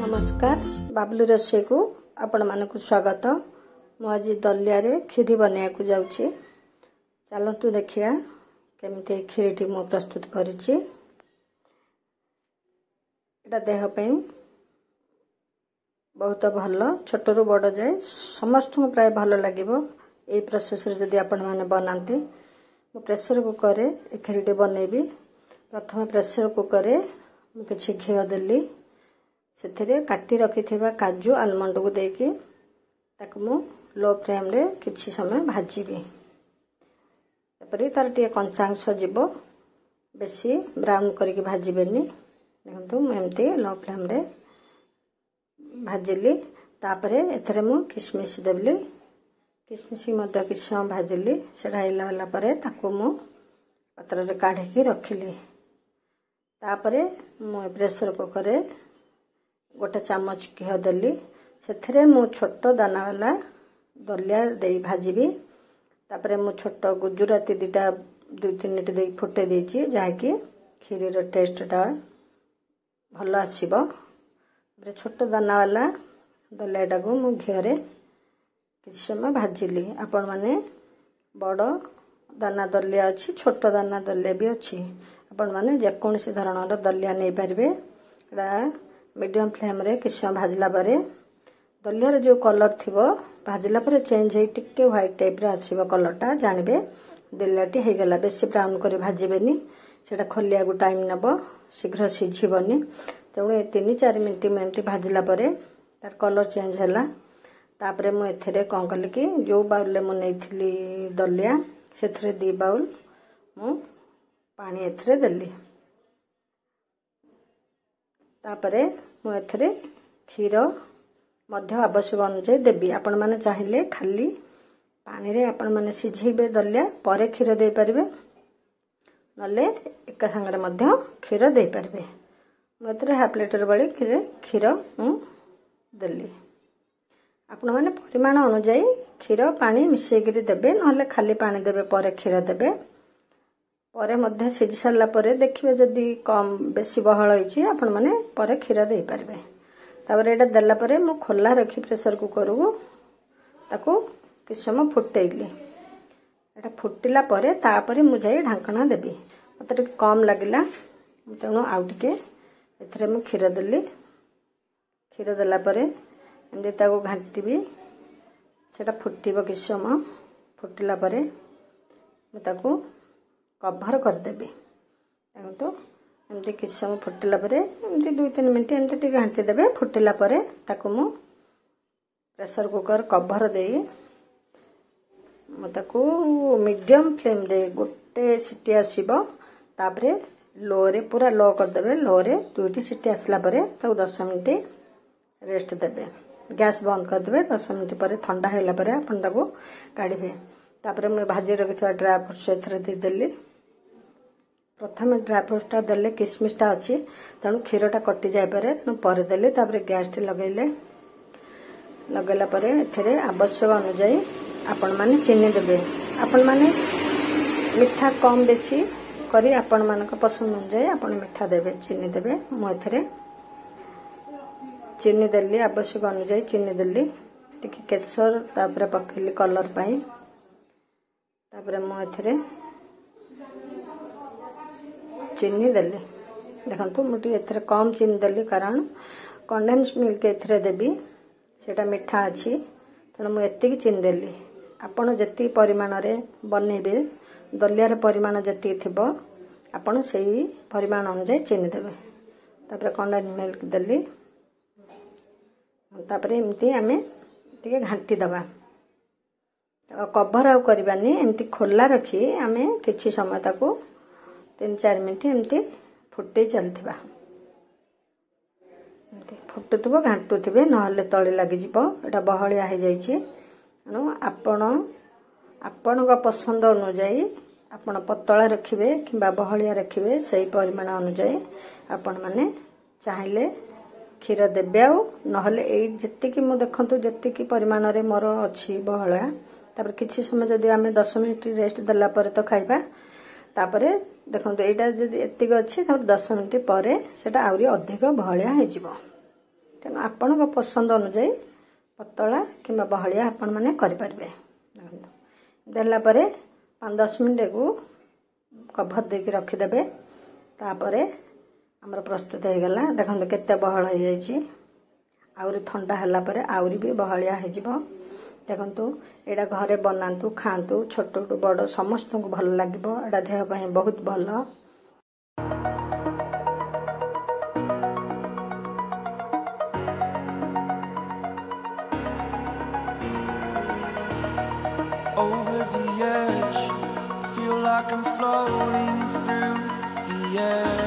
नमस्कार बाबलू रोषेई को आपण मानक स्वागत। मु आज दलिया रे खीरी बना जाऊँगी। चलतु देखिया केमिति खीरी मु प्रस्तुत करिछि। एटा देह पे बहुत भल, छोट रु बड़ जाए समस्त प्राय भल लगे। ये प्रोसेस रे जदि आपण माने बनाती मु प्रेसर कुकर रे खीरी बनैबी। प्रथम प्रेसर कुकर रे मु किछि घिओ देली, से काटी रखि काजू आलमंड को देकी ताकू मु लो फ्लेम रे किछि समय भाजीबी। तापर तार टिके कंचांश जीवो, बेसी ब्राउन करके भाजीबेनी। देखंतु मु एमती लो फ्लेम रे भाजिली। तापर एथरे मु किशमिश देबली, किशमिश मध्य किछ समय भाजिली। सेटा हैला होला परे ताकू मु पात्र रे काढी के रखिली। तापर मु प्रेशर कुकर रे गोटे चामच घिओ देली, से मु छोट दाना वाला दलिया दे भाजीबी। तापर मु छोट गुजराती दीटा 2-3 मिनट दे फुटे देछि, जहाँकि खीरी रो टेस्ट टा भल आसीबो। छोट दाना वाला दलिया टा को मु घिओ रे किछ समय भाजिली। आपण माने बड़ दाना दलिया अछि, छोट दाना दलिया भी अछि। आपण माने जे कोनसी धरणर दलिया नै पारबे। एटा मीडियम फ्लेम रे किछ समय भाजला परे दलिया जो कलर थिबो भाजला परे चेंज होई टिके व्हाइट टाइप रे आसीबो कलर टा, जानबे दलियाटी हे गेला। बेसी ब्राउन करे भाजीबेनी, सेटा खोलिया को टाइम नबो, शीघ्र सिझिबोनी। तेणु 3-4 मिनिट में एमती भाजला परे तार कलर चेंज होला। तापरे मु एथरे कोन कली कि जो बाउल ले मु नेथिली दलिया सेथरे 2 बाउल मु पानी एथरे देली। तापरे मु एथरे क्षीर मध्य आवश्यक अनुसार देबी। आपण माने चाहिले खाली पानी रे आपण माने सिझेबे दलिया परे क्षीर दे परिबे, नले एक संगे मध्य क्षीर दे परिबे। मु एथरे हाफ लीटर वाली क्षीर मु देली। आपण माने परिमाण अनुसार क्षीर पानी मिसै करी देबे, नले खाली पानी देबे परे क्षीर देबे। परे मध्य सिझी सारला परे देखिबे जदी कम बेसी बहळ होईछि आपण माने परे क्षीर देई परबे। तापर एटा देला परे मु खोला रखी प्रेशर कुकर को ताको किछ समय फुटेइली। एटा फुटिला परे तापरे मु जाई ढांकणा देबी। मते टिके कम लागिला, तेणु आउ टिके एथरे मु क्षीर देली। क्षीर देला परे एमदे ताको घांटीबी। सेटा फुटिबो किछ समय, फुटिला परे मु ताको कभर कर देबी। तो एमती किछ समय फुटिला परे एमती 2-3 मिनिट एमती टिके घांटी देबे। फुटिला परे ताको मु प्रेशर कुकर कभर देई मु ताको मीडियम फ्लेम रे गोटे सीटी आसीबो। तापरे लो रे पूरा लो कर देबे। लो रे 2टी सीटी आसला परे ताको 10 मिनिट रेस्ट देबे। गैस बंद कर देबे। 10 मिनिट परे ठंडा हैला परे आपण ताको काढिबे। तापरे मु भाजी रखिथवा ड्राई फ्रूट्स एथरे दे देली। प्रथम ड्राई फ्रूट्स टा देले किशमिश टा अछि, तेणु क्षीर टा कटि जाय पारे, तेणु पर देले। तापरे गैस टे लगैले, लगैला परे एथरे आवश्यक अनुसार आपण माने चीनी देबे। आपण माने मिठा कम बेसी करी आपण मानक पसंद अनुसार आपण मिठा देबे, चीनी देबे। मु एथरे चीनी देली, आवश्यक अनुसार चीनी देली। टिके केसर तापरे पकेली कलर पाई। तापरे मु एथरे चीनी देली। देखंतु मुटी एथरे कम चीनी देली, कारण कंडेंस मिल्क एथरे देबी, सेटा मिठा अछि, तेणु मु एतिकी चीनी देली। आपण जति परिमाण रे बनेबे दलिया रे परिमाण जति थिबो आपण सेही परिमाण अनुसार चीनी देबे। तापरे कंडेंस मिल्क देली। तापरे एमती आमे टिके घांटी दबा। कभर आउ करबानी, एमती खोला रखी आमे किछि समय ताको 3-4 मिनिट एमती फुटे चलथिबा। एमती फुटुथबो घांटुथिबे, नहले तळे लागि जिवो। एटा बहळिया हे जाईछि। नो आपण पसंद अनुसार आपण पतळा रखिबे किबा बहळिया रखिबे, सही परिमाण अनुसार आपण माने चाहिले क्षीर देबे। आउ नहले एई जत्तिकी मु देखंतु जत्तिकी परिमाण रे मोर अछि बहळिया। तापर किछि समय जदि आमे 10 मिनिट रेस्ट देला परे तो खाइबा। तापरे देखंतु एटा जदि एतिक अछि, तापर 10 मिनिट परे सेटा आउरी अधिक बहळिया हे जिवो। तेणु आपण पसंद अनुजाई पतला कि बहलिया आपण मैंने करें। देला 5-10 मिनट को कभर दे रखिदे। तापर आमर प्रस्तुत हो गला। देखो केते बहल हो जाइए। आउरी ठंडा हला परे आउरी भी बहलिया हो। देखंतु एडा घरे बनातु खातु छोट टू बड़ समस्त को भल लागिबो। एडा देह पई बहुत भल। Over the edge, feel like I'm floating through the air.